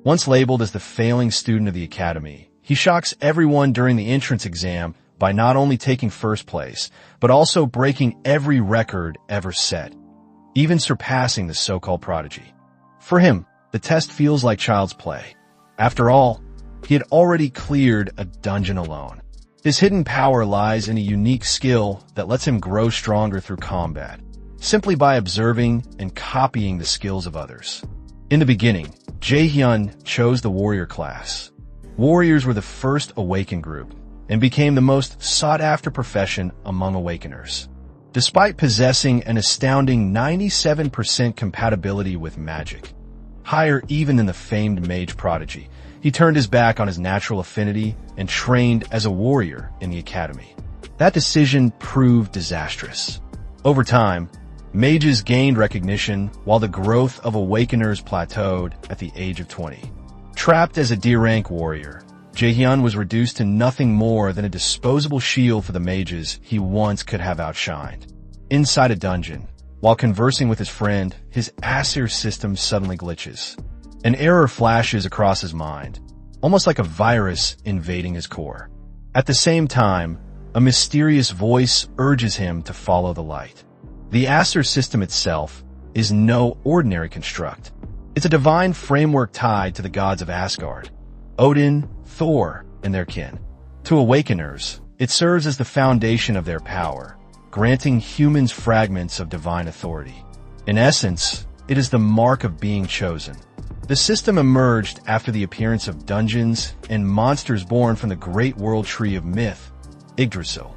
Once labeled as the failing student of the academy, he shocks everyone during the entrance exam by not only taking first place, but also breaking every record ever set, even surpassing the so-called prodigy. For him, the test feels like child's play. After all, he had already cleared a dungeon alone. His hidden power lies in a unique skill that lets him grow stronger through combat, simply by observing and copying the skills of others. In the beginning, Jae-hyun chose the warrior class. Warriors were the first awakened group and became the most sought-after profession among awakeners. Despite possessing an astounding 97% compatibility with magic, higher even than the famed mage prodigy, he turned his back on his natural affinity and trained as a warrior in the academy. That decision proved disastrous. Over time, mages gained recognition while the growth of awakeners plateaued at the age of 20. Trapped as a D-rank warrior, Jae-hyun was reduced to nothing more than a disposable shield for the mages he once could have outshined. Inside a dungeon, while conversing with his friend, his Aesir system suddenly glitches. An error flashes across his mind, almost like a virus invading his core. At the same time, a mysterious voice urges him to follow the light. The Aesir system itself is no ordinary construct. It's a divine framework tied to the gods of Asgard, Odin, Thor, and their kin. To awakeners, it serves as the foundation of their power, granting humans fragments of divine authority. In essence, it is the mark of being chosen. The system emerged after the appearance of dungeons and monsters born from the great world tree of myth, Yggdrasil.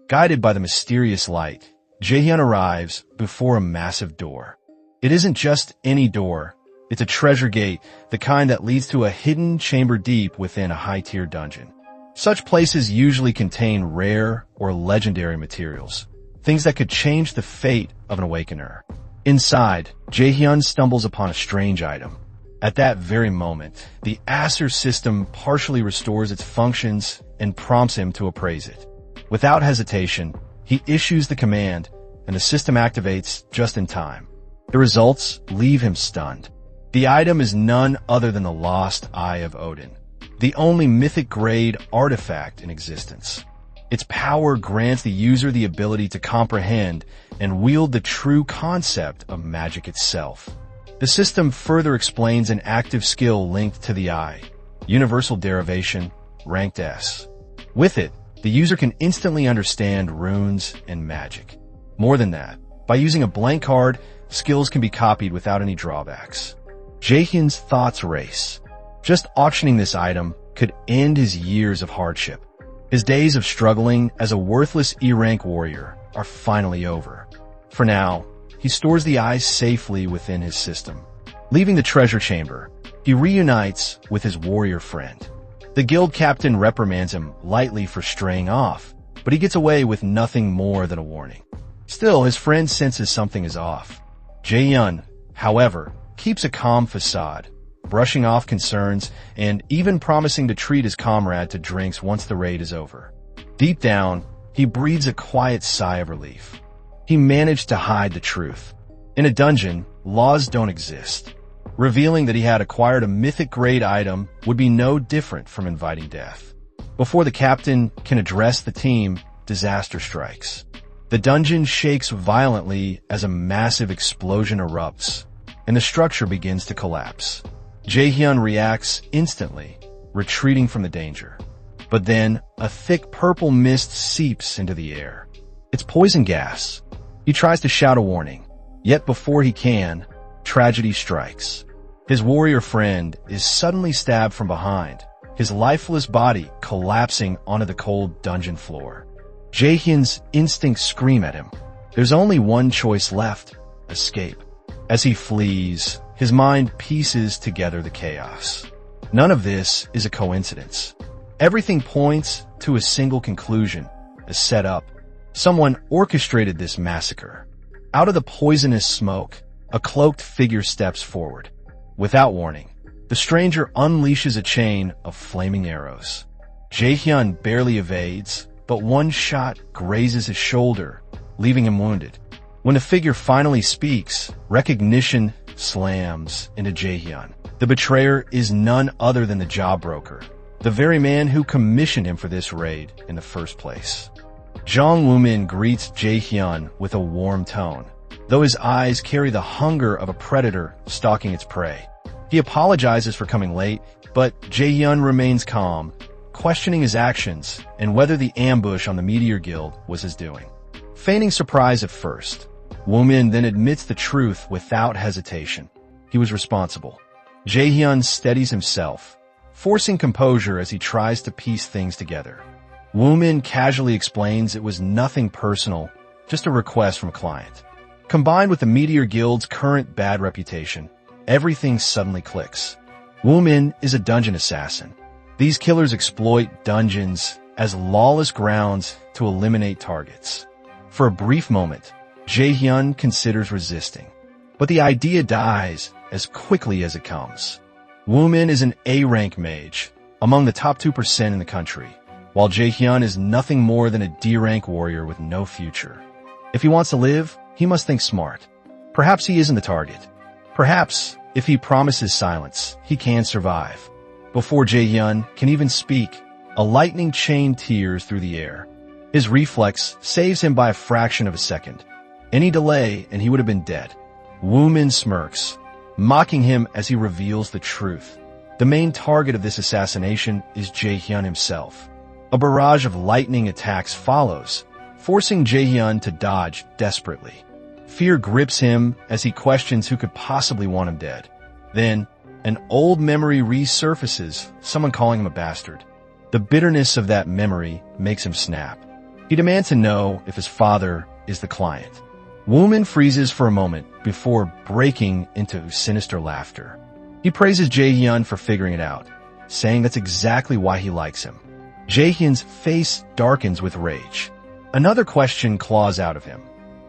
Guided by the mysterious light, Jae-hyun arrives before a massive door. It isn't just any door, it's a treasure gate, the kind that leads to a hidden chamber deep within a high-tier dungeon. Such places usually contain rare or legendary materials, things that could change the fate of an awakener. Inside, Jae-hyun stumbles upon a strange item. At that very moment, the Aesir system partially restores its functions and prompts him to appraise it. Without hesitation, he issues the command, and the system activates just in time. The results leave him stunned. The item is none other than the lost Eye of Odin, the only mythic-grade artifact in existence. Its power grants the user the ability to comprehend and wield the true concept of magic itself. The system further explains an active skill linked to the eye, universal derivation, ranked S. With it, the user can instantly understand runes and magic. More than that, by using a blank card, skills can be copied without any drawbacks. Jae-hyun's thoughts race. Just auctioning this item could end his years of hardship. His days of struggling as a worthless E-rank warrior are finally over. For now, he stores the eyes safely within his system. Leaving the treasure chamber, he reunites with his warrior friend. The guild captain reprimands him lightly for straying off, but he gets away with nothing more than a warning. Still, his friend senses something is off. Jae-hyun, however, keeps a calm facade, brushing off concerns and even promising to treat his comrade to drinks once the raid is over. Deep down, he breathes a quiet sigh of relief. He managed to hide the truth. In a dungeon, laws don't exist. Revealing that he had acquired a mythic-grade item would be no different from inviting death. Before the captain can address the team, disaster strikes. The dungeon shakes violently as a massive explosion erupts, and the structure begins to collapse. Jae-hyun reacts instantly, retreating from the danger. But then, a thick purple mist seeps into the air. It's poison gas. He tries to shout a warning, yet before he can, tragedy strikes. His warrior friend is suddenly stabbed from behind, his lifeless body collapsing onto the cold dungeon floor. Jae-hyun's instincts scream at him. There's only one choice left: escape. As he flees, his mind pieces together the chaos. None of this is a coincidence. Everything points to a single conclusion: a setup. Someone orchestrated this massacre. Out of the poisonous smoke, a cloaked figure steps forward. Without warning, the stranger unleashes a chain of flaming arrows. Jae-hyun barely evades, but one shot grazes his shoulder, leaving him wounded. When the figure finally speaks, recognition slams into Jae-hyun. The betrayer is none other than the job broker, the very man who commissioned him for this raid in the first place. Zhang Wumin greets Jae-hyun with a warm tone, though his eyes carry the hunger of a predator stalking its prey. He apologizes for coming late, but Jae-hyun remains calm, questioning his actions and whether the ambush on the Meteor Guild was his doing. Feigning surprise at first, Wumin then admits the truth without hesitation. He was responsible. Jae-hyun steadies himself, forcing composure as he tries to piece things together. Wumin casually explains it was nothing personal, just a request from a client. Combined with the Meteor Guild's current bad reputation, everything suddenly clicks. Wumin is a dungeon assassin. These killers exploit dungeons as lawless grounds to eliminate targets. For a brief moment, Jae-hyun considers resisting, but the idea dies as quickly as it comes. Wumin is an A-rank mage, among the top 2% in the country, while Jae-hyun is nothing more than a D-rank warrior with no future. If he wants to live, he must think smart. Perhaps he isn't the target. Perhaps, if he promises silence, he can survive. Before Jae-hyun can even speak, a lightning chain tears through the air. His reflex saves him by a fraction of a second. Any delay and he would have been dead. Wumin smirks, mocking him as he reveals the truth. The main target of this assassination is Jae-hyun himself. A barrage of lightning attacks follows, forcing Jae-hyun to dodge desperately. Fear grips him as he questions who could possibly want him dead. Then, an old memory resurfaces, someone calling him a bastard. The bitterness of that memory makes him snap. He demands to know if his father is the client. Wumin freezes for a moment before breaking into sinister laughter. He praises Jae-hyun for figuring it out, saying that's exactly why he likes him. Jae-hyun's face darkens with rage. Another question claws out of him.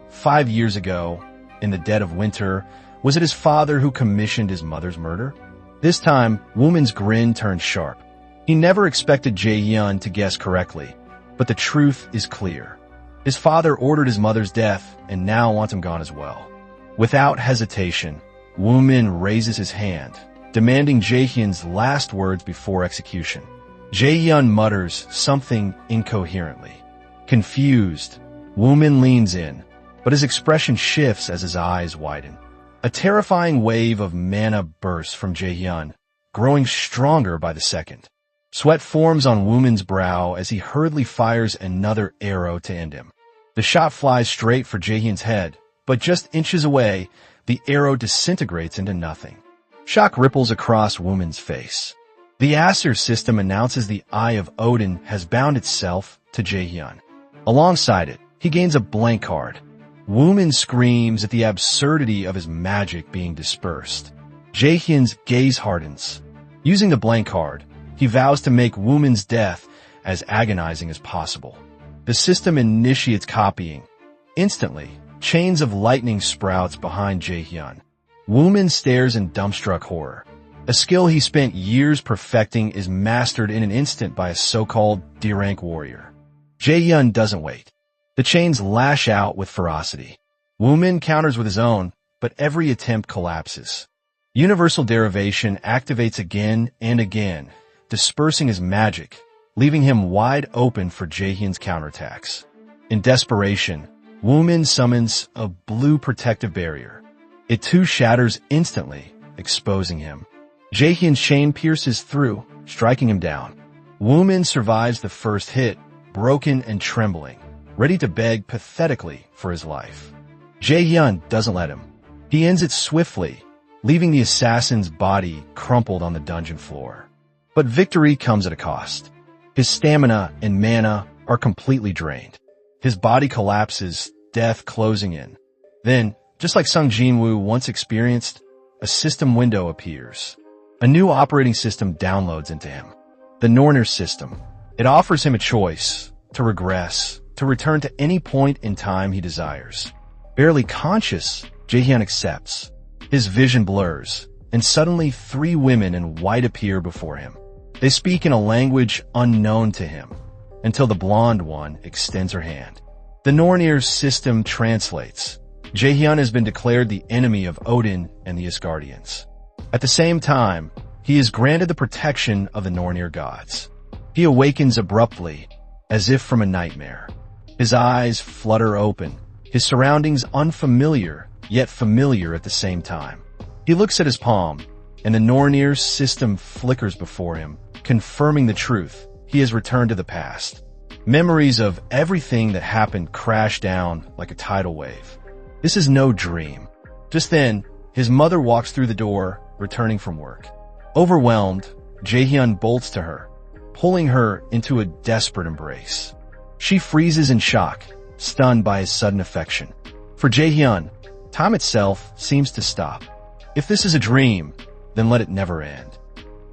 5 years ago, in the dead of winter, was it his father who commissioned his mother's murder? This time, Wumin's grin turned sharp. He never expected Jae-hyun to guess correctly, but the truth is clear. His father ordered his mother's death and now wants him gone as well. Without hesitation, Wumin raises his hand, demanding Jae-hyun's last words before execution. Jae-hyun mutters something incoherently. Confused, Wumin leans in, but his expression shifts as his eyes widen. A terrifying wave of mana bursts from Jae-hyun, growing stronger by the second. Sweat forms on Wumin's brow as he hurriedly fires another arrow to end him. The shot flies straight for Jae-hyun's head, but just inches away, the arrow disintegrates into nothing. Shock ripples across Wumin's face. The Acer system announces the Eye of Odin has bound itself to Jae-hyun. Alongside it, he gains a blank card. Wumin screams at the absurdity of his magic being dispersed. Jae-hyun's gaze hardens. Using the blank card, he vows to make Wumin's death as agonizing as possible. The system initiates copying. Instantly, chains of lightning sprouts behind Jae-hyun. Wumin stares in dumbstruck horror. A skill he spent years perfecting is mastered in an instant by a so-called D-rank warrior. Jae-hyun doesn't wait. The chains lash out with ferocity. Wumin counters with his own, but every attempt collapses. Universal derivation activates again and again, dispersing his magic, leaving him wide open for Jae-hyun's counterattacks. In desperation, Wumin summons a blue protective barrier. It too shatters instantly, exposing him. Jae-hyun's chain pierces through, striking him down. Wumin survives the first hit, broken and trembling, ready to beg pathetically for his life. Jae-hyun doesn't let him. He ends it swiftly, leaving the assassin's body crumpled on the dungeon floor. But victory comes at a cost. His stamina and mana are completely drained. His body collapses, death closing in. Then, just like Sung Jinwoo once experienced, a system window appears. A new operating system downloads into him. The Norner system. It offers him a choice, to regress, to return to any point in time he desires. Barely conscious, Jae-hyun accepts. His vision blurs, and suddenly 3 women in white appear before him. They speak in a language unknown to him, until the blonde one extends her hand. The Nornir system translates. Jae-hyun has been declared the enemy of Odin and the Asgardians. At the same time, he is granted the protection of the Nornir gods. He awakens abruptly, as if from a nightmare. His eyes flutter open, his surroundings unfamiliar, yet familiar at the same time. He looks at his palm, and the Nornir system flickers before him, confirming the truth. He has returned to the past. Memories of everything that happened crash down like a tidal wave. This is no dream. Just then, his mother walks through the door, returning from work. Overwhelmed, Jaehyun bolts to her, pulling her into a desperate embrace. She freezes in shock, stunned by his sudden affection. For Jaehyun, time itself seems to stop. If this is a dream, then let it never end.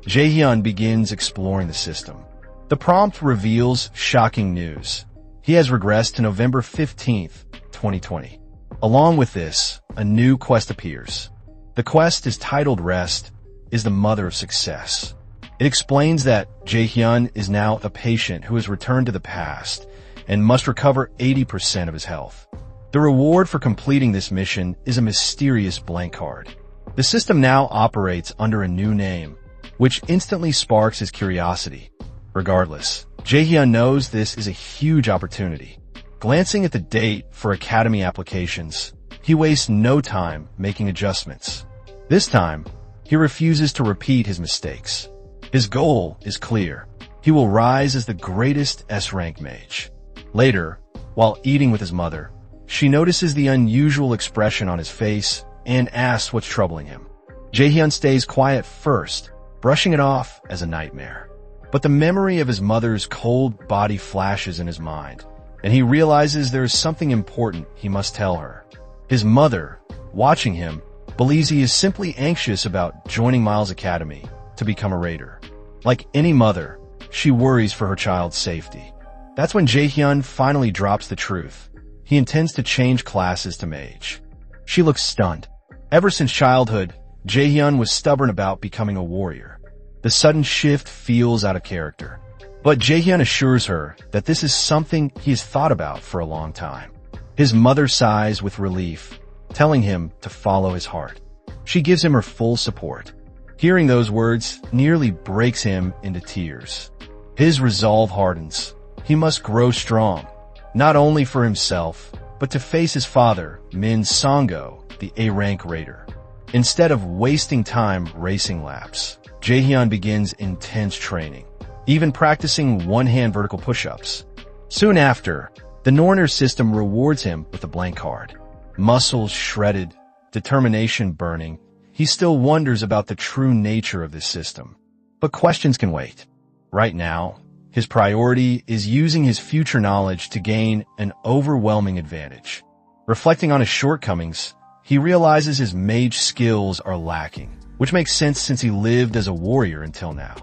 Jaehyun begins exploring the system. The prompt reveals shocking news. He has regressed to November 15th, 2020. Along with this, a new quest appears. The quest is titled Rest is the Mother of Success. It explains that Jaehyun is now a patient who has returned to the past and must recover 80% of his health. The reward for completing this mission is a mysterious blank card. The system now operates under a new name, which instantly sparks his curiosity. Regardless, Jaehyun knows this is a huge opportunity. Glancing at the date for Academy applications, he wastes no time making adjustments. This time, he refuses to repeat his mistakes. His goal is clear. He will rise as the greatest S-rank mage. Later, while eating with his mother, she notices the unusual expression on his face and asks what's troubling him. Jaehyun stays quiet first, brushing it off as a nightmare. But the memory of his mother's cold body flashes in his mind, and he realizes there is something important he must tell her. His mother, watching him, believes he is simply anxious about joining Miles Academy to become a raider. Like any mother, she worries for her child's safety. That's when Jaehyun finally drops the truth. He intends to change classes to mage. She looks stunned. Ever since childhood, Jaehyun was stubborn about becoming a warrior. The sudden shift feels out of character. But Jaehyun assures her that this is something he has thought about for a long time. His mother sighs with relief, telling him to follow his heart. She gives him her full support. Hearing those words nearly breaks him into tears. His resolve hardens. He must grow strong, not only for himself, but to face his father, Min Songo, the A-rank raider. Instead of wasting time racing laps, Jaehyun begins intense training, even practicing one-hand vertical push-ups. Soon after, the Nornir system rewards him with a blank card. Muscles shredded, determination burning, he still wonders about the true nature of this system. But questions can wait. Right now, his priority is using his future knowledge to gain an overwhelming advantage. Reflecting on his shortcomings, he realizes his mage skills are lacking, which makes sense since he lived as a warrior until now.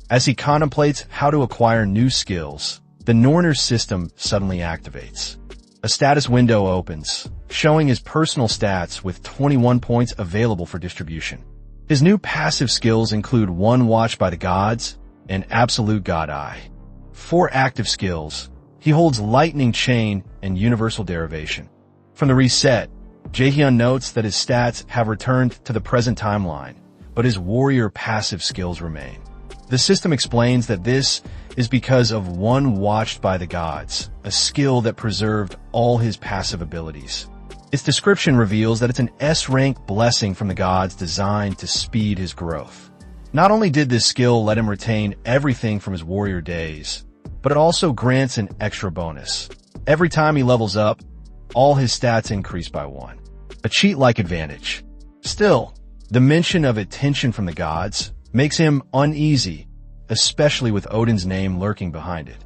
As he contemplates how to acquire new skills, the Nornir system suddenly activates. A status window opens, showing his personal stats with 21 points available for distribution. His new passive skills include One Watch by the Gods and Absolute God Eye. 4 active skills. He holds Lightning Chain and Universal Derivation. From the reset, Jaehyun notes that his stats have returned to the present timeline, but his warrior passive skills remain. The system explains that this is because of One Watched by the Gods, a skill that preserved all his passive abilities. Its description reveals that it's an S-rank blessing from the gods designed to speed his growth. Not only did this skill let him retain everything from his warrior days, but it also grants an extra bonus. Every time he levels up, all his stats increase by 1. A cheat-like advantage. Still, the mention of attention from the gods makes him uneasy, especially with Odin's name lurking behind it.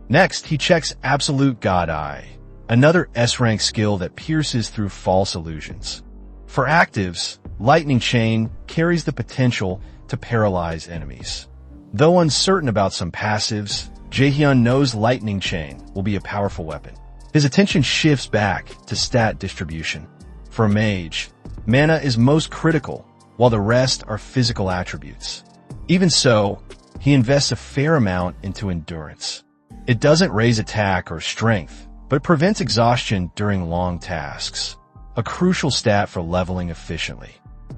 Next, he checks Absolute God Eye, another S-rank skill that pierces through false illusions. For actives, Lightning Chain carries the potential to paralyze enemies. Though uncertain about some passives, Jaehyun knows Lightning Chain will be a powerful weapon. His attention shifts back to stat distribution. For a mage, mana is most critical, while the rest are physical attributes. Even so, he invests a fair amount into endurance. It doesn't raise attack or strength, but it prevents exhaustion during long tasks, a crucial stat for leveling efficiently.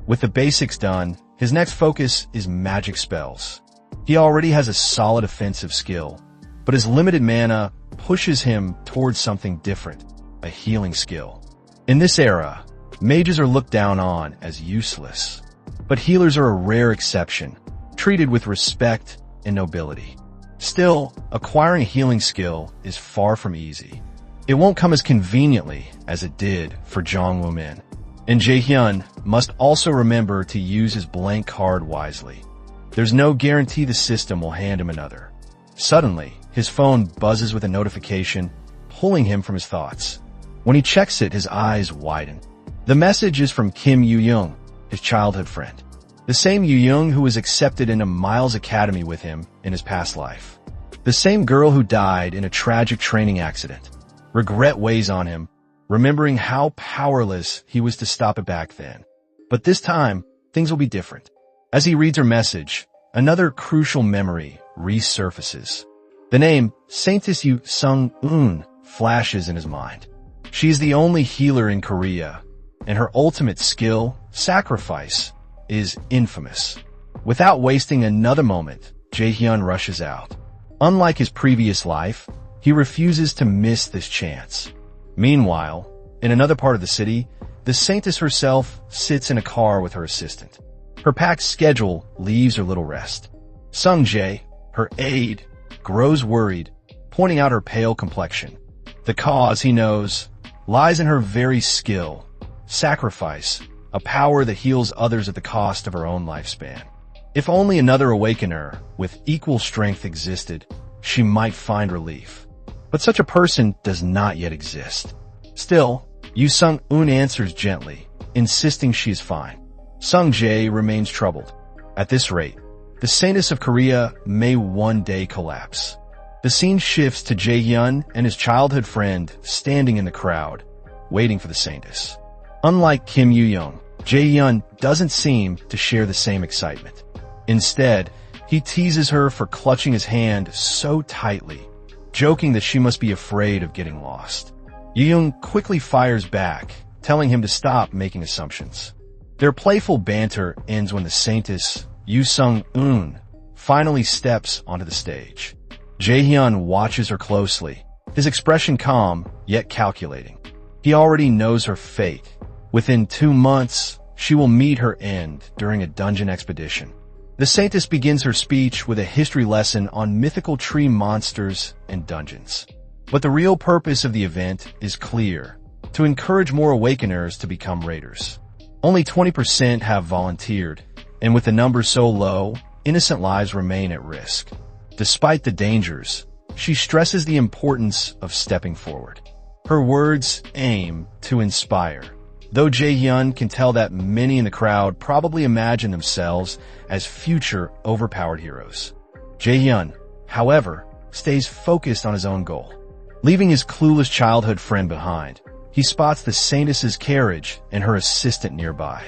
With the basics done, His next focus is magic spells. He already has a solid offensive skill, but his limited mana pushes him towards something different, a healing skill. In this era, mages are looked down on as useless, but healers are a rare exception, treated with respect and nobility. Still, acquiring a healing skill is far from easy. It won't come as conveniently as it did for Jong Woo-min, and Jae-hyun must also remember to use his blank card wisely. There's no guarantee the system will hand him another. Suddenly, his phone buzzes with a notification, pulling him from his thoughts. When he checks it, his eyes widen. The message is from Kim Yoo-young, his childhood friend. The same Yoo-young who was accepted into Miles Academy with him in his past life. The same girl who died in a tragic training accident. Regret weighs on him, remembering how powerless he was to stop it back then. But this time, things will be different. As he reads her message, another crucial memory resurfaces. The name Saintess Yu Sung-eun flashes in his mind. She is the only healer in Korea, and her ultimate skill, sacrifice, is infamous. Without wasting another moment, Jae-hyun rushes out. Unlike his previous life, he refuses to miss this chance. Meanwhile, in another part of the city, the Saintess herself sits in a car with her assistant. Her packed schedule leaves her little rest. Sung-jae, her aide, grows worried, pointing out her pale complexion. The cause, he knows, lies in her very skill, sacrifice, a power that heals others at the cost of her own lifespan. If only another awakener with equal strength existed, she might find relief. But such a person does not yet exist. Still, Yu Sung-eun answers gently, insisting she is fine. Sung-jae remains troubled. At this rate, the Saintess of Korea may one day collapse. The scene shifts to Jae-hyun and his childhood friend standing in the crowd, waiting for the Saintess. Unlike Kim Yoo-young, Jae-hyun doesn't seem to share the same excitement. Instead, he teases her for clutching his hand so tightly, joking that she must be afraid of getting lost. Yoo-young quickly fires back, telling him to stop making assumptions. Their playful banter ends when the Saintess, Yu Sung-eun, finally steps onto the stage. Jae-hyun watches her closely, his expression calm, yet calculating. He already knows her fate. Within 2 months, she will meet her end during a dungeon expedition. The Saintess begins her speech with a history lesson on mythical tree monsters and dungeons. But the real purpose of the event is clear: to encourage more awakeners to become raiders. Only 20% have volunteered, and with the numbers so low, innocent lives remain at risk. Despite the dangers, she stresses the importance of stepping forward. Her words aim to inspire, though Jae-hyun can tell that many in the crowd probably imagine themselves as future overpowered heroes. Jae-hyun, however, stays focused on his own goal. Leaving his clueless childhood friend behind, he spots the Saintess's carriage and her assistant nearby.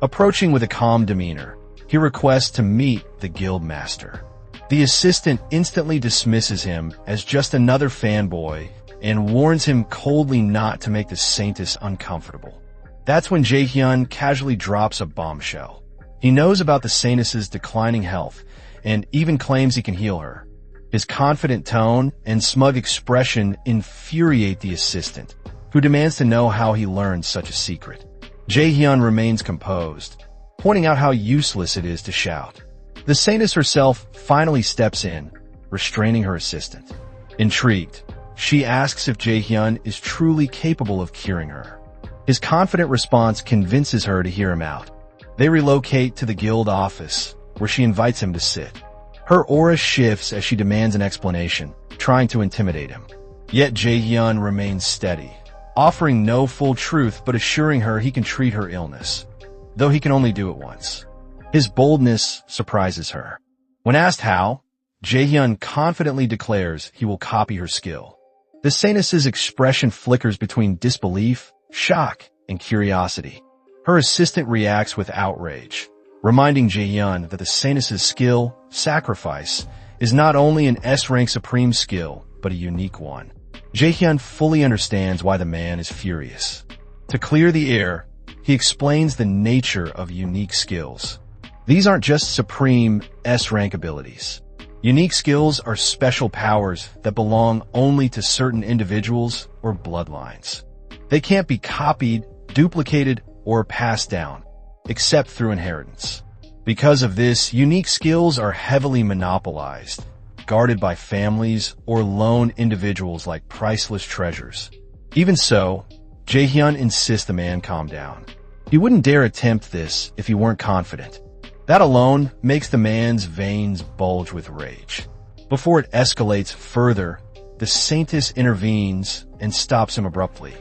Approaching with a calm demeanor, he requests to meet the guild master. The assistant instantly dismisses him as just another fanboy and warns him coldly not to make the Saintess uncomfortable. That's when Jae-hyun casually drops a bombshell. He knows about the Saintess's declining health and even claims he can heal her. His confident tone and smug expression infuriate the assistant, who demands to know how he learned such a secret. Jae-hyun remains composed, pointing out how useless it is to shout. The Saintess herself finally steps in, restraining her assistant. Intrigued, she asks if Jae-hyun is truly capable of curing her. His confident response convinces her to hear him out. They relocate to the guild office, where she invites him to sit. Her aura shifts as she demands an explanation, trying to intimidate him. Yet Jae-hyun remains steady, offering no full truth but assuring her he can treat her illness, though he can only do it once. His boldness surprises her. When asked how, Jae-hyun confidently declares he will copy her skill. The Saintess's expression flickers between disbelief, shock, and curiosity. Her assistant reacts with outrage, reminding Jae-hyun that the Saintess's skill, sacrifice, is not only an S-rank supreme skill, but a unique one. Jae-hyun fully understands why the man is furious. To clear the air, he explains the nature of unique skills. These aren't just supreme S-rank abilities. Unique skills are special powers that belong only to certain individuals or bloodlines. They can't be copied, duplicated, or passed down, except through inheritance. Because of this, unique skills are heavily monopolized, guarded by families or lone individuals like priceless treasures. Even so, Jaehyun insists the man calm down. He wouldn't dare attempt this if he weren't confident. That alone makes the man's veins bulge with rage. Before it escalates further, the saintess intervenes and stops him abruptly.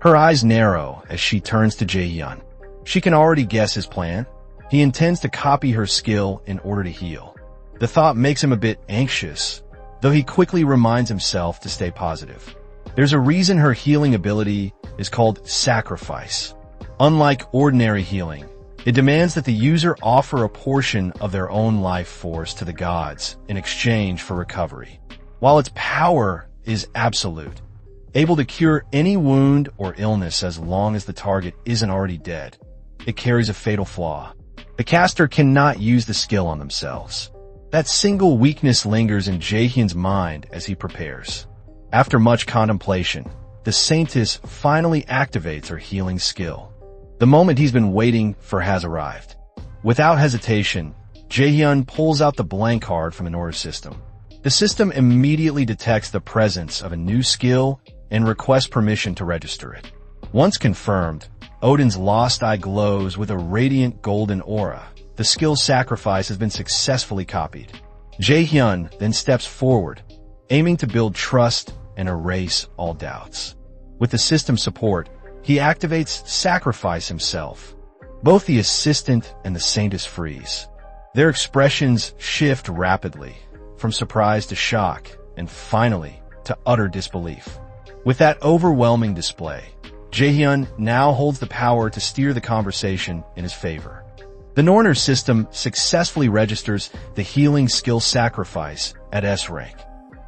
Her eyes narrow as she turns to Jaehyun. She can already guess his plan. He intends to copy her skill in order to heal. The thought makes him a bit anxious, though he quickly reminds himself to stay positive. There's a reason her healing ability is called sacrifice. Unlike ordinary healing, it demands that the user offer a portion of their own life force to the gods in exchange for recovery. While its power is absolute, able to cure any wound or illness as long as the target isn't already dead, it carries a fatal flaw. The caster cannot use the skill on themselves. That single weakness lingers in Jaehyun's mind as he prepares. After much contemplation, the saintess finally activates her healing skill. The moment he's been waiting for has arrived. Without hesitation, Jaehyun pulls out the blank card from an order system. The system immediately detects the presence of a new skill and requests permission to register it. Once confirmed, Odin's lost eye glows with a radiant golden aura. The skill's sacrifice has been successfully copied. Jaehyun then steps forward, aiming to build trust and erase all doubts. With the system's support, he activates Sacrifice himself. Both the assistant and the saintess freeze. Their expressions shift rapidly, from surprise to shock, and finally, to utter disbelief. With that overwhelming display, Jaehyun now holds the power to steer the conversation in his favor. The Norner system successfully registers the healing skill Sacrifice at S rank.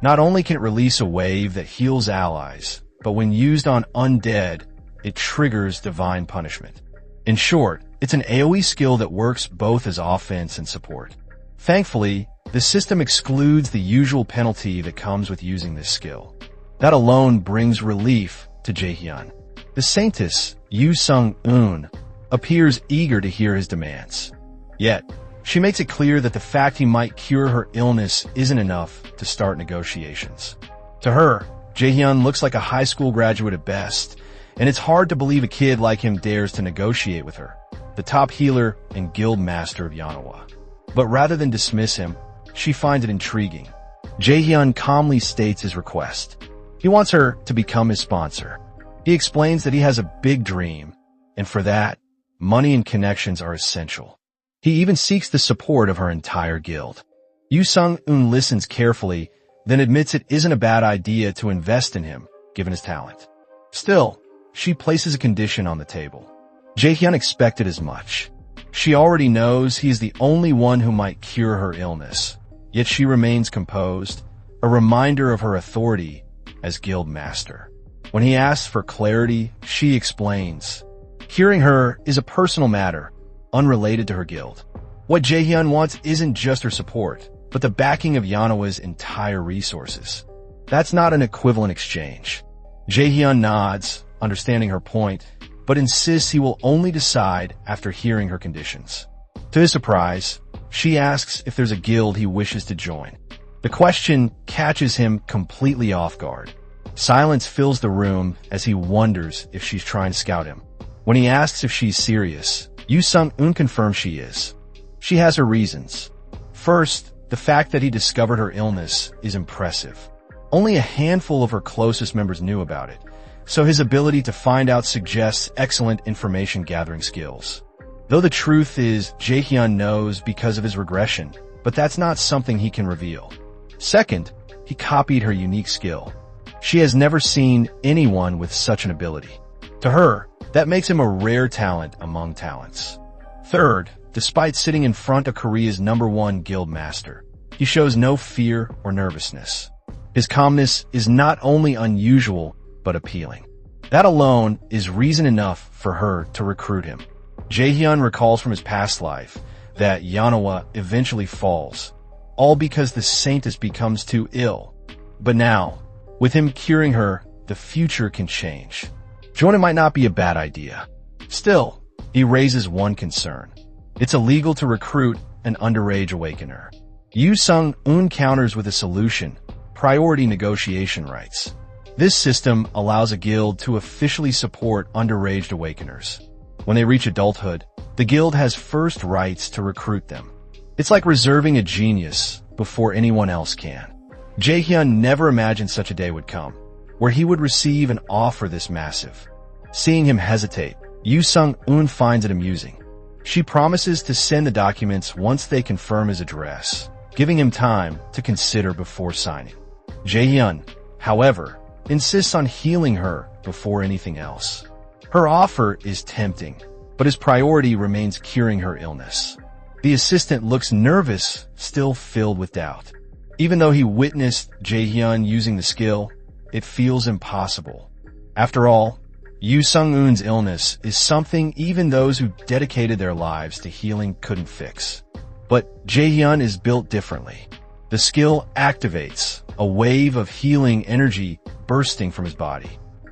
Not only can it release a wave that heals allies, but when used on undead, it triggers divine punishment. In short, it's an AoE skill that works both as offense and support. Thankfully, the system excludes the usual penalty that comes with using this skill. That alone brings relief to Jaehyun. The saintess, Yu Sung-eun, appears eager to hear his demands. Yet, she makes it clear that the fact he might cure her illness isn't enough to start negotiations. To her, Jaehyun looks like a high school graduate at best, and it's hard to believe a kid like him dares to negotiate with her, the top healer and guild master of Manhwa. But rather than dismiss him, she finds it intriguing. Jaehyun calmly states his request. He wants her to become his sponsor. He explains that he has a big dream, and for that, money and connections are essential. He even seeks the support of her entire guild. Yu Sung-eun listens carefully, then admits it isn't a bad idea to invest in him, given his talent. Still, she places a condition on the table. Jaehyun expected as much. She already knows he is the only one who might cure her illness, yet she remains composed, a reminder of her authority as guild master. When he asks for clarity, she explains. Curing her is a personal matter, unrelated to her guild. What Jaehyun wants isn't just her support, but the backing of Manhwa's entire resources. That's not an equivalent exchange. Jaehyun nods, understanding her point, but insists he will only decide after hearing her conditions. To his surprise, she asks if there's a guild he wishes to join. The question catches him completely off guard. Silence fills the room as he wonders if she's trying to scout him. When he asks if she's serious, Yu Sung-eun confirms she is. She has her reasons. First, the fact that he discovered her illness is impressive. Only a handful of her closest members knew about it, so his ability to find out suggests excellent information gathering skills. Though the truth is, Jaehyun knows because of his regression, but that's not something he can reveal. Second, he copied her unique skill. She has never seen anyone with such an ability. To her, that makes him a rare talent among talents. Third, despite sitting in front of Korea's #1 guild master, he shows no fear or nervousness. His calmness is not only unusual, but appealing. That alone is reason enough for her to recruit him. Jaehyun recalls from his past life, that Yanawa eventually falls, all because the saintess becomes too ill. But now, with him curing her, the future can change. Joining might not be a bad idea. Still, he raises one concern. It's illegal to recruit an underage awakener. Yu Sung-un counters with a solution: priority negotiation rights. This system allows a guild to officially support underage awakeners. When they reach adulthood, the guild has first rights to recruit them. It's like reserving a genius before anyone else can. Jaehyun never imagined such a day would come, where he would receive an offer this massive. Seeing him hesitate, Yu Sung-un finds it amusing. She promises to send the documents once they confirm his address, giving him time to consider before signing. Jaehyun, however, insists on healing her before anything else. Her offer is tempting, but his priority remains curing her illness. The assistant looks nervous, still filled with doubt. Even though he witnessed Jaehyun using the skill, it feels impossible. After all, Yu Sung-un's illness is something even those who dedicated their lives to healing couldn't fix. But Jaehyun is built differently. The skill activates, a wave of healing energy bursting from his body.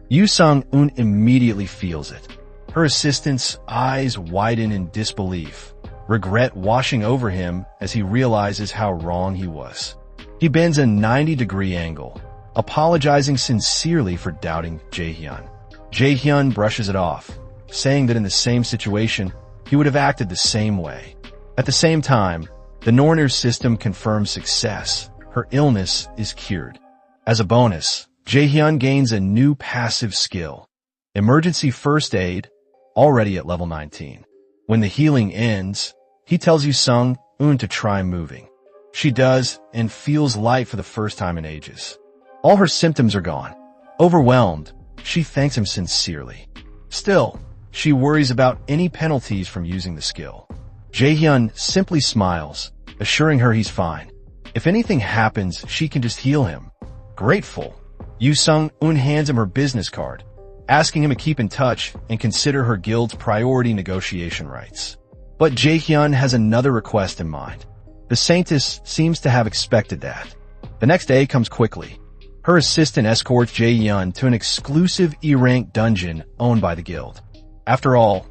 Yu Sung-un immediately feels it. Her assistant's eyes widen in disbelief, regret washing over him as he realizes how wrong he was. He bends a 90-degree angle, apologizing sincerely for doubting Jaehyun. Jaehyun brushes it off, saying that in the same situation, he would have acted the same way. At the same time, the Nornir system confirms success. Her illness is cured. As a bonus, Jaehyun gains a new passive skill, Emergency First Aid, already at level 19. When the healing ends, he tells Yu Sung-un to try moving. She does, and feels light for the first time in ages. All her symptoms are gone. Overwhelmed, she thanks him sincerely. Still, she worries about any penalties from using the skill. Jaehyun simply smiles, assuring her he's fine. If anything happens, she can just heal him. Grateful, Yu Sung-un hands him her business card, asking him to keep in touch and consider her guild's priority negotiation rights. But Jaehyun has another request in mind. The saintess seems to have expected that. The next day comes quickly. Her assistant escorts Jaehyun to an exclusive E-rank dungeon owned by the guild. After all,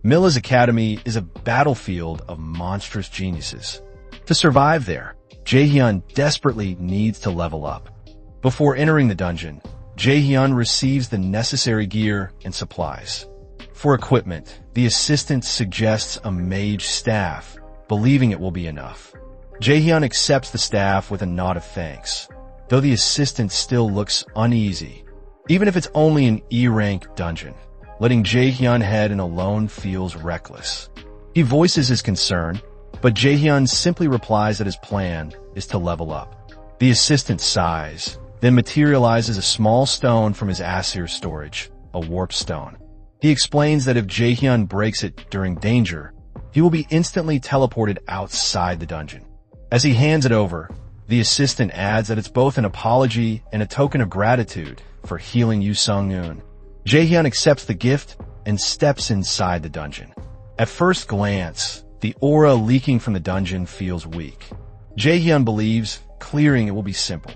Milla's academy is a battlefield of monstrous geniuses. To survive there, Jaehyun desperately needs to level up. Before entering the dungeon, Jaehyun receives the necessary gear and supplies. For equipment, the assistant suggests a mage staff, believing it will be enough. Jaehyun accepts the staff with a nod of thanks, though the assistant still looks uneasy. Even if it's only an E-rank dungeon, letting Jaehyun head in alone feels reckless. He voices his concern, but Jaehyun simply replies that his plan is to level up. The assistant sighs, then materializes a small stone from his Asir storage, a warp stone. He explains that if Jaehyun breaks it during danger, he will be instantly teleported outside the dungeon. As he hands it over, the assistant adds that it's both an apology and a token of gratitude for healing Yu Sung-un. Jaehyun accepts the gift and steps inside the dungeon. At first glance, the aura leaking from the dungeon feels weak. Jaehyun believes clearing it will be simple.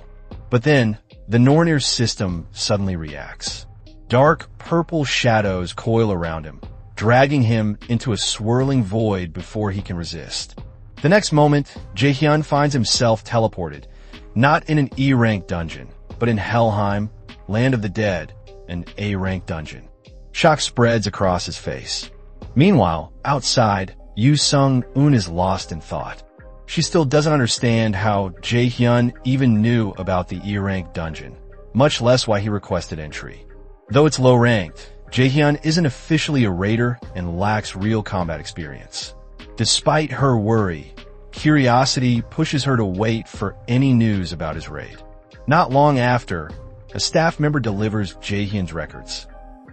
But then, the Nornir system suddenly reacts. Dark purple shadows coil around him, dragging him into a swirling void before he can resist. The next moment, Jaehyun finds himself teleported, not in an E-rank dungeon, but in Helheim, Land of the Dead, an A-rank dungeon. Shock spreads across his face. Meanwhile, outside, Yu Sung-un is lost in thought. She still doesn't understand how Jaehyun even knew about the E-rank dungeon, much less why he requested entry. Though it's low-ranked, Jaehyun isn't officially a raider and lacks real combat experience. Despite her worry, curiosity pushes her to wait for any news about his raid. Not long after, a staff member delivers Jaehyun's records.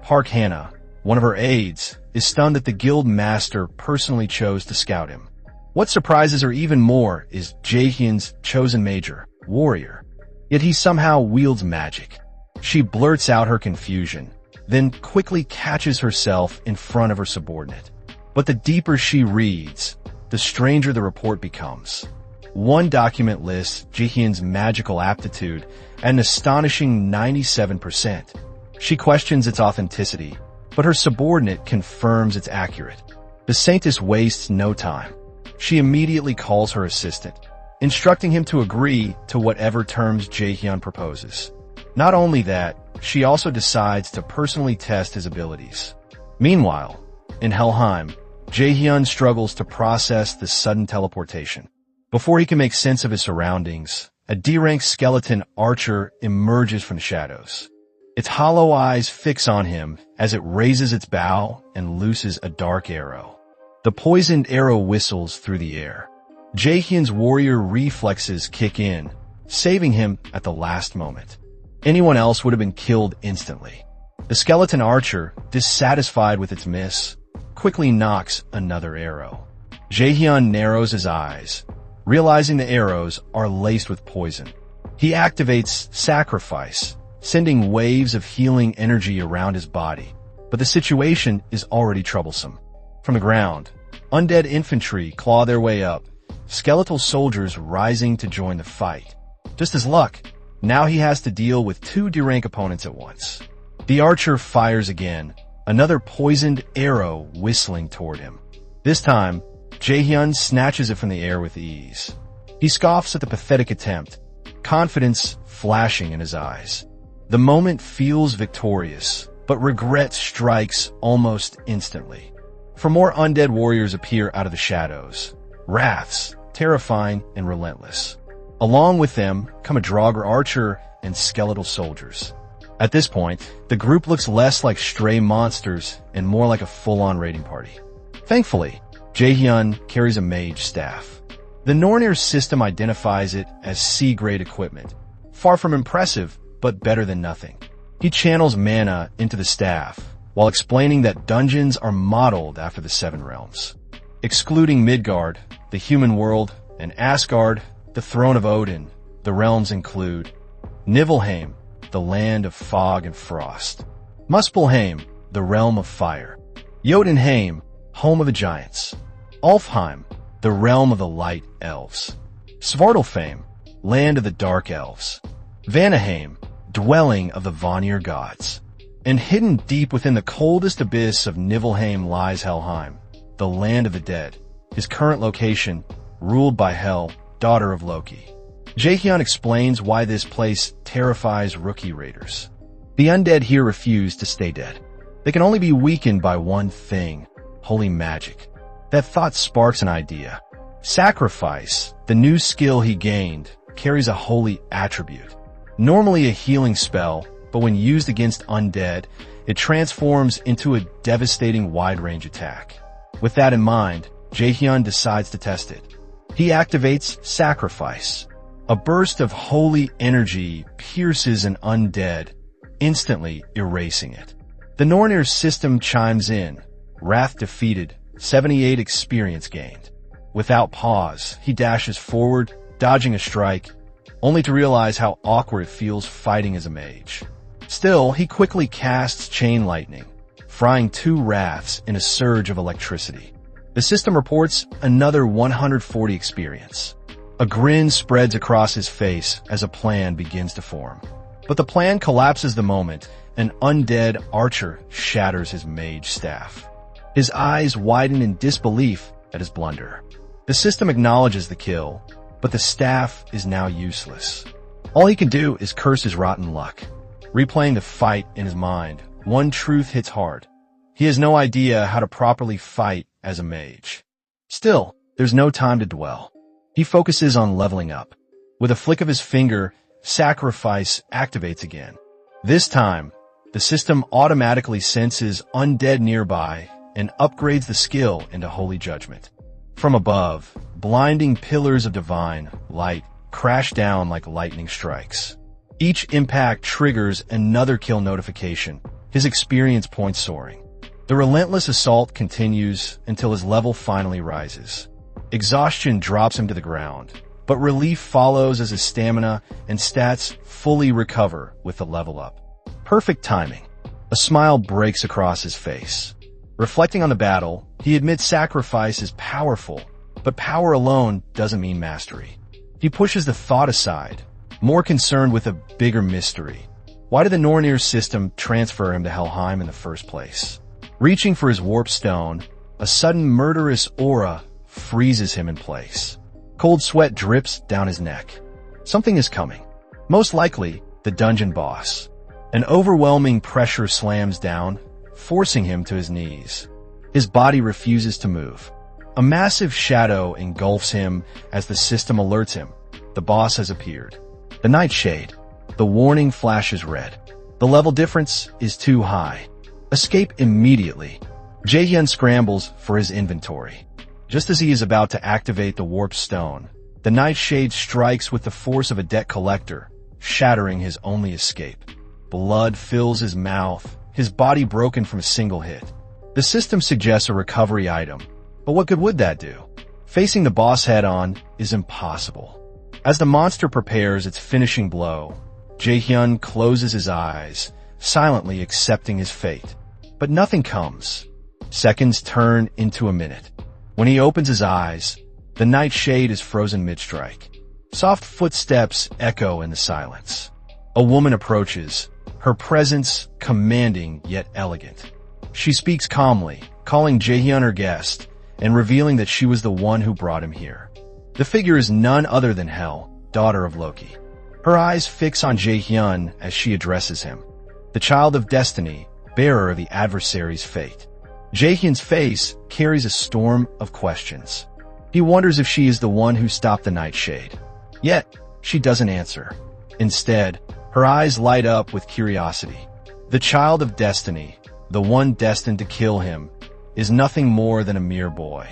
Park Hannah, one of her aides, is stunned that the guild master personally chose to scout him. What surprises her even more is Jaehyun's chosen major, warrior. Yet he somehow wields magic. She blurts out her confusion, then quickly catches herself in front of her subordinate. But the deeper she reads, the the stranger the report becomes. One document lists Jihyun's magical aptitude at an astonishing 97%. She questions its authenticity, but her subordinate confirms it's accurate. The saintess wastes no time. She immediately calls her assistant, instructing him to agree to whatever terms Jaehyun proposes. Not only that, she also decides to personally test his abilities. Meanwhile, in Helheim, Jaehyun struggles to process the sudden teleportation. Before he can make sense of his surroundings, a D-rank skeleton archer emerges from the shadows. Its hollow eyes fix on him as it raises its bow and looses a dark arrow. The poisoned arrow whistles through the air. Jaehyun's warrior reflexes kick in, saving him at the last moment. Anyone else would have been killed instantly. The skeleton archer, dissatisfied with its miss, quickly knocks another arrow. Jaehyun narrows his eyes, realizing the arrows are laced with poison. He activates Sacrifice, sending waves of healing energy around his body. But the situation is already troublesome. From the ground, undead infantry claw their way up, skeletal soldiers rising to join the fight. Just as luck, now he has to deal with two D-rank opponents at once. The archer fires again, another poisoned arrow whistling toward him. This time, Jaehyun snatches it from the air with ease. He scoffs at the pathetic attempt, confidence flashing in his eyes. The moment feels victorious, but regret strikes almost instantly. For more undead warriors appear out of the shadows, wraths, terrifying and relentless. Along with them come a Draugr archer and skeletal soldiers. At this point, the group looks less like stray monsters and more like a full-on raiding party. Thankfully, Jaehyun carries a mage staff. The Nornir system identifies it as C-grade equipment. Far from impressive, but better than nothing. He channels mana into the staff, while explaining that dungeons are modeled after the Seven Realms. Excluding Midgard, the human world, and Asgard, the throne of Odin, the realms include Niflheim, the land of fog and frost; Muspelheim, the realm of fire; Jotunheim, home of the giants; Alfheim, the realm of the light elves; Svartalfheim, land of the dark elves; Vanaheim, dwelling of the Vanir gods. And hidden deep within the coldest abyss of Niflheim lies Helheim, the land of the dead, his current location, ruled by Hel, daughter of Loki. Jaehyun explains why this place terrifies rookie raiders. The undead here refuse to stay dead. They can only be weakened by one thing: holy magic. That thought sparks an idea. Sacrifice, the new skill he gained, carries a holy attribute. Normally a healing spell, but when used against undead, it transforms into a devastating wide-range attack. With that in mind, Jaehyun decides to test it. He activates Sacrifice. A burst of holy energy pierces an undead, instantly erasing it. The Nornir system chimes in. Wrath defeated, 78 experience gained. Without pause, he dashes forward, dodging a strike, only to realize how awkward it feels fighting as a mage. Still, he quickly casts Chain Lightning, frying two wraths in a surge of electricity. The system reports another 140 experience. A grin spreads across his face as a plan begins to form. But the plan collapses the moment an undead archer shatters his mage staff. His eyes widen in disbelief at his blunder. The system acknowledges the kill, but the staff is now useless. All he can do is curse his rotten luck. Replaying the fight in his mind, one truth hits hard. He has no idea how to properly fight as a mage. Still, there's no time to dwell. He focuses on leveling up. With a flick of his finger, Sacrifice activates again. This time, the system automatically senses undead nearby and upgrades the skill into Holy Judgment. From above, blinding pillars of divine light crash down like lightning strikes. Each impact triggers another kill notification, his experience points soaring. The relentless assault continues until his level finally rises. Exhaustion drops him to the ground, but relief follows as his stamina and stats fully recover with the level up. Perfect timing. A smile breaks across his face. Reflecting on the battle, he admits Sacrifice is powerful, But power alone doesn't mean mastery. He pushes the thought aside, more concerned with a bigger mystery. Why did the Nornir system transfer him to Helheim in the first place? Reaching for his warp stone, a sudden murderous aura freezes him in place. Cold sweat drips down his neck. Something is coming. Most likely, the dungeon boss. An overwhelming pressure slams down, forcing him to his knees. His body refuses to move. A massive shadow engulfs him as the system alerts him. The boss has appeared. The Nightshade. The warning flashes red. The level difference is too high. Escape immediately. Jaehyun scrambles for his inventory. Just as he is about to activate the warp stone, the Nightshade strikes with the force of a debt collector, shattering his only escape. Blood fills his mouth, his body broken from a single hit. The system suggests a recovery item, but what good would that do? Facing the boss head-on is impossible. As the monster prepares its finishing blow, Jaehyun closes his eyes, silently accepting his fate. But nothing comes. Seconds turn into a minute. When he opens his eyes, the Nightshade is frozen mid-strike. Soft footsteps echo in the silence. A woman approaches, her presence commanding yet elegant. She speaks calmly, calling Jaehyun her guest, and revealing that she was the one who brought him here. The figure is none other than Hel, daughter of Loki. Her eyes fix on Jaehyun as she addresses him. The child of destiny, bearer of the adversary's fate. Jaehyun's face carries a storm of questions. He wonders if she is the one who stopped the Nightshade. Yet, she doesn't answer. Instead, her eyes light up with curiosity. The child of destiny, the one destined to kill him, is nothing more than a mere boy.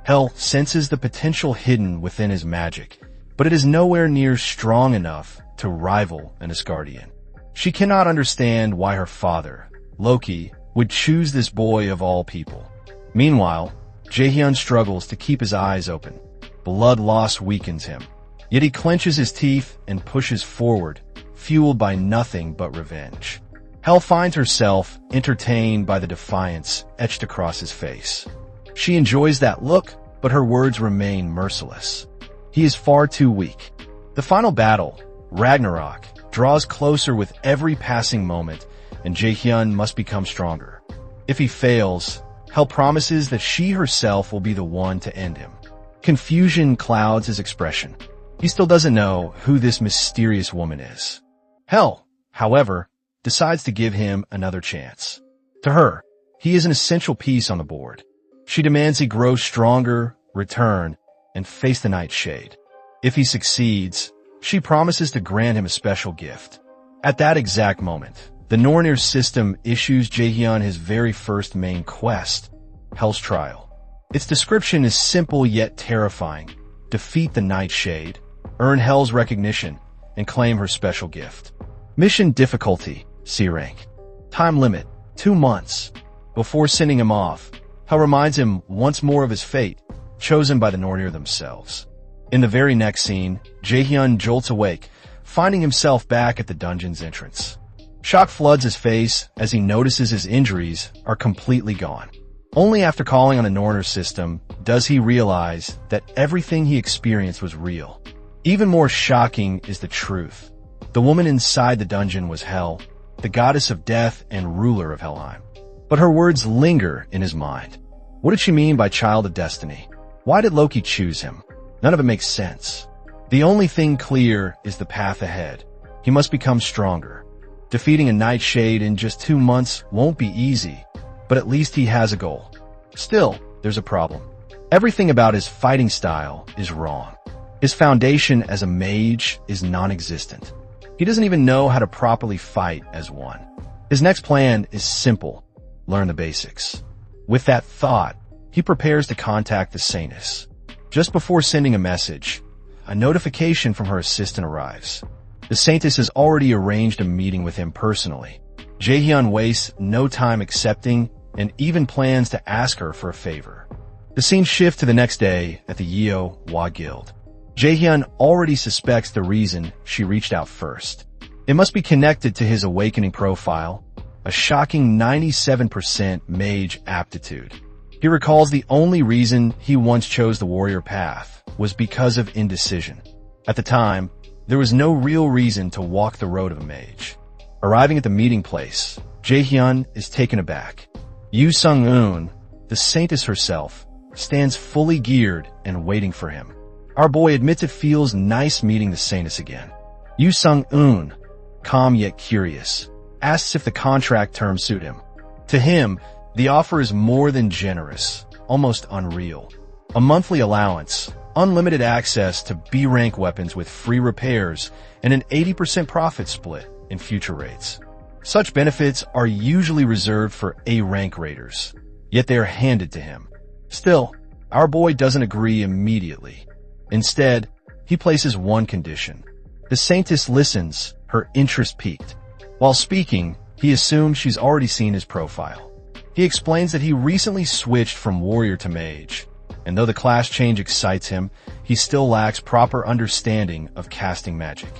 Hel senses the potential hidden within his magic, but it is nowhere near strong enough to rival an Asgardian. She cannot understand why her father, Loki, would choose this boy of all people. Meanwhile, Jaehyun struggles to keep his eyes open. Blood loss weakens him. Yet he clenches his teeth and pushes forward, fueled by nothing but revenge. Hel finds herself entertained by the defiance etched across his face. She enjoys that look, but her words remain merciless. He is far too weak. The final battle, Ragnarok, draws closer with every passing moment, and Jaehyun must become stronger. If he fails, Hel promises that she herself will be the one to end him. Confusion clouds his expression. He still doesn't know who this mysterious woman is. Hel, however, decides to give him another chance. To her, he is an essential piece on the board. She demands he grow stronger, return, and face the Nightshade. If he succeeds, she promises to grant him a special gift. At that exact moment, the Nornir system issues Jaehyun his very first main quest, Hel's Trial. Its description is simple yet terrifying. Defeat the Nightshade, earn Hel's recognition, and claim her special gift. Mission difficulty, C rank. Time limit, 2 months. Before sending him off, Hel reminds him once more of his fate, chosen by the Nornir themselves. In the very next scene, Jaehyun jolts awake, finding himself back at the dungeon's entrance. Shock floods his face as he notices his injuries are completely gone. Only after calling on the Nornir system does he realize that everything he experienced was real. Even more shocking is the truth. The woman inside the dungeon was Hel, the goddess of death and ruler of Helheim. But her words linger in his mind. What did she mean by child of destiny? Why did Loki choose him? None of it makes sense. The only thing clear is the path ahead. He must become stronger. Defeating a Nightshade in just 2 months won't be easy, but at least he has a goal. Still, there's a problem. Everything about his fighting style is wrong. His foundation as a mage is non-existent. He doesn't even know how to properly fight as one. His next plan is simple: learn the basics. With that thought, he prepares to contact the Saintess. Just before sending a message, a notification from her assistant arrives. The Saintess has already arranged a meeting with him personally. Jaehyun wastes no time accepting and even plans to ask her for a favor. The scene shifts to the next day at the Yeo-Wa Guild. Jaehyun already suspects the reason she reached out first. It must be connected to his awakening profile, a shocking 97% mage aptitude. He recalls the only reason he once chose the warrior path was because of indecision. At the time, there was no real reason to walk the road of a mage. Arriving at the meeting place, Jaehyun is taken aback. Yu Sung-eun, the saintess herself, stands fully geared and waiting for him. Our boy admits it feels nice meeting the saintess again. Yu Sung-eun, calm yet curious, asks if the contract terms suit him. To him, the offer is more than generous, almost unreal. A monthly allowance, unlimited access to B-rank weapons with free repairs, and an 80% profit split in future rates. Such benefits are usually reserved for A-rank raiders, yet they are handed to him. Still, our boy doesn't agree immediately. Instead, he places one condition. The saintess listens, her interest piqued. While speaking, he assumes she's already seen his profile. He explains that he recently switched from warrior to mage, and though the class change excites him, he still lacks proper understanding of casting magic.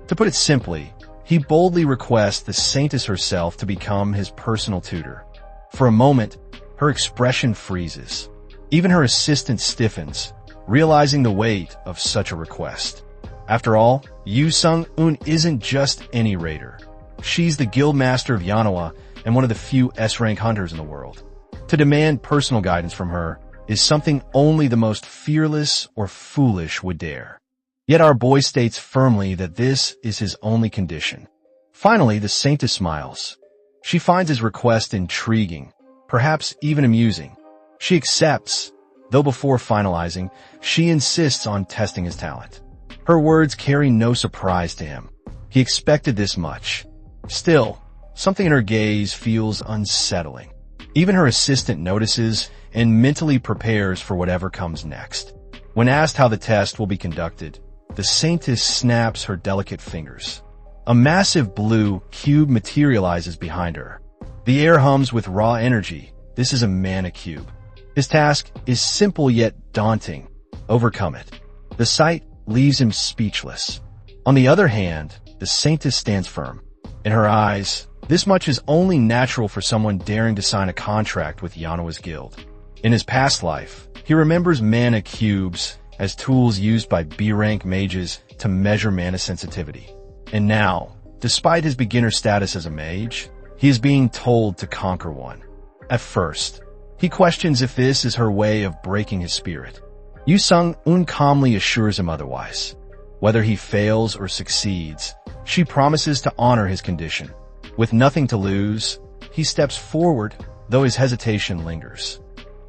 To put it simply, he boldly requests the saintess herself to become his personal tutor. For a moment, her expression freezes. Even her assistant stiffens, realizing the weight of such a request. After all, Yu Sung-eun isn't just any raider. She's the guild master of Manhwa and one of the few S-rank hunters in the world. To demand personal guidance from her is something only the most fearless or foolish would dare. Yet our boy states firmly that this is his only condition. Finally, the saintess smiles. She finds his request intriguing, perhaps even amusing. She accepts, though before finalizing, she insists on testing his talent. Her words carry no surprise to him. He expected this much. Still, something in her gaze feels unsettling. Even her assistant notices and mentally prepares for whatever comes next. When asked how the test will be conducted, the saintess snaps her delicate fingers. A massive blue cube materializes behind her. The air hums with raw energy. This is a mana cube. His task is simple yet daunting. Overcome it. The sight leaves him speechless. On the other hand, the saintess stands firm. In her eyes, this much is only natural for someone daring to sign a contract with Manhwa's guild. In his past life, he remembers mana cubes as tools used by B-rank mages to measure mana sensitivity. And now, despite his beginner status as a mage, he is being told to conquer one. At first, he questions if this is her way of breaking his spirit. Yu Sung-eun calmly assures him otherwise. Whether he fails or succeeds, she promises to honor his condition. With nothing to lose, he steps forward, though his hesitation lingers.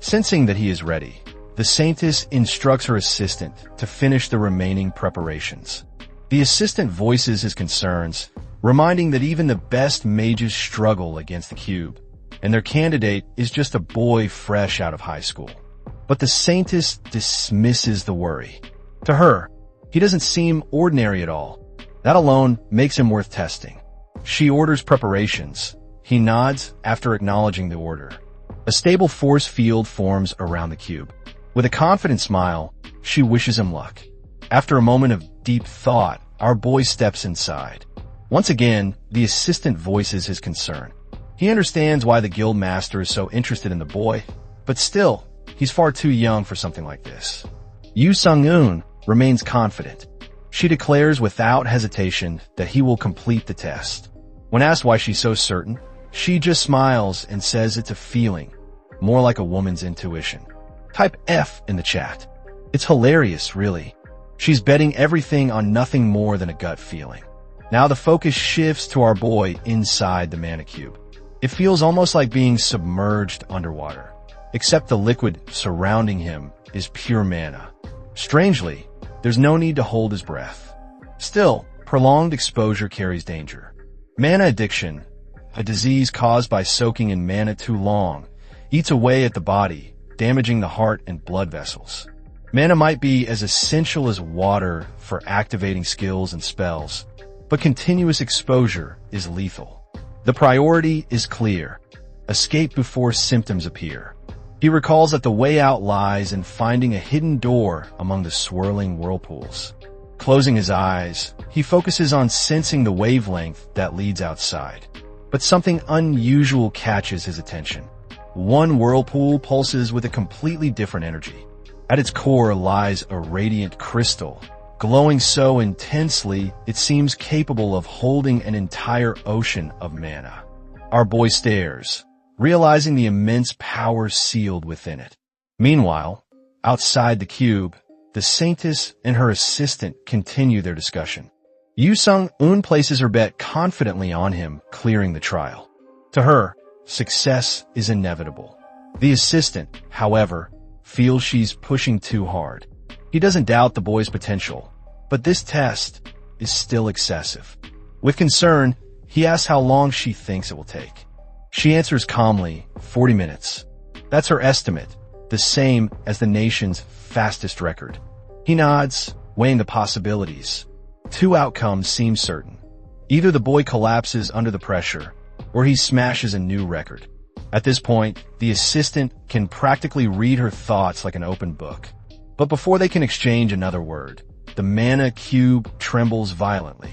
Sensing that he is ready, the saintess instructs her assistant to finish the remaining preparations. The assistant voices his concerns, reminding that even the best mages struggle against the cube, and their candidate is just a boy fresh out of high school. But the saintess dismisses the worry. To her, he doesn't seem ordinary at all. That alone makes him worth testing. She orders preparations. He nods after acknowledging the order. A stable force field forms around the cube. With a confident smile, she wishes him luck. After a moment of deep thought, our boy steps inside. Once again, the assistant voices his concern. He understands why the guild master is so interested in the boy, but still, he's far too young for something like this. Yu Sung-eun remains confident. She declares without hesitation that he will complete the test. When asked why she's so certain, she just smiles and says it's a feeling, more like a woman's intuition. Type F in the chat. It's hilarious, really. She's betting everything on nothing more than a gut feeling. Now the focus shifts to our boy inside the mana cube. It feels almost like being submerged underwater, except the liquid surrounding him is pure mana. Strangely, there's no need to hold his breath. Still, prolonged exposure carries danger. Mana addiction, a disease caused by soaking in mana too long, eats away at the body, damaging the heart and blood vessels. Mana might be as essential as water for activating skills and spells, but continuous exposure is lethal. The priority is clear. Escape before symptoms appear. He recalls that the way out lies in finding a hidden door among the swirling whirlpools. Closing his eyes, he focuses on sensing the wavelength that leads outside. But something unusual catches his attention. One whirlpool pulses with a completely different energy. At its core lies a radiant crystal, glowing so intensely it seems capable of holding an entire ocean of mana. Our boy stares, realizing the immense power sealed within it. Meanwhile, outside the cube, the saintess and her assistant continue their discussion. Yu Sung-un places her bet confidently on him clearing the trial. To her, success is inevitable. The assistant, however, feels she's pushing too hard. He doesn't doubt the boy's potential, but this test is still excessive. With concern, he asks how long she thinks it will take. She answers calmly, 40 minutes. That's her estimate, the same as the nation's fastest record. He nods, weighing the possibilities. Two outcomes seem certain. Either the boy collapses under the pressure, or he smashes a new record. At this point, the assistant can practically read her thoughts like an open book. But before they can exchange another word, the mana cube trembles violently.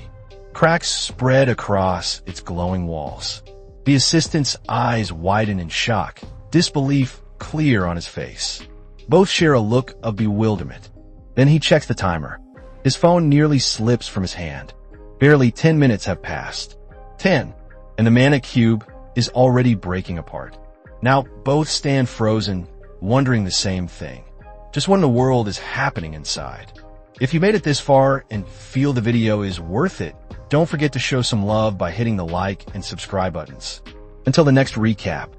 Cracks spread across its glowing walls. The assistant's eyes widen in shock, disbelief clear on his face. Both share a look of bewilderment. Then he checks the timer. His phone nearly slips from his hand. Barely 10 minutes have passed. 10. And the mana cube is already breaking apart. Now both stand frozen, wondering the same thing. Just what in the world is happening inside? If you made it this far and feel the video is worth it, don't forget to show some love by hitting the like and subscribe buttons. Until the next recap,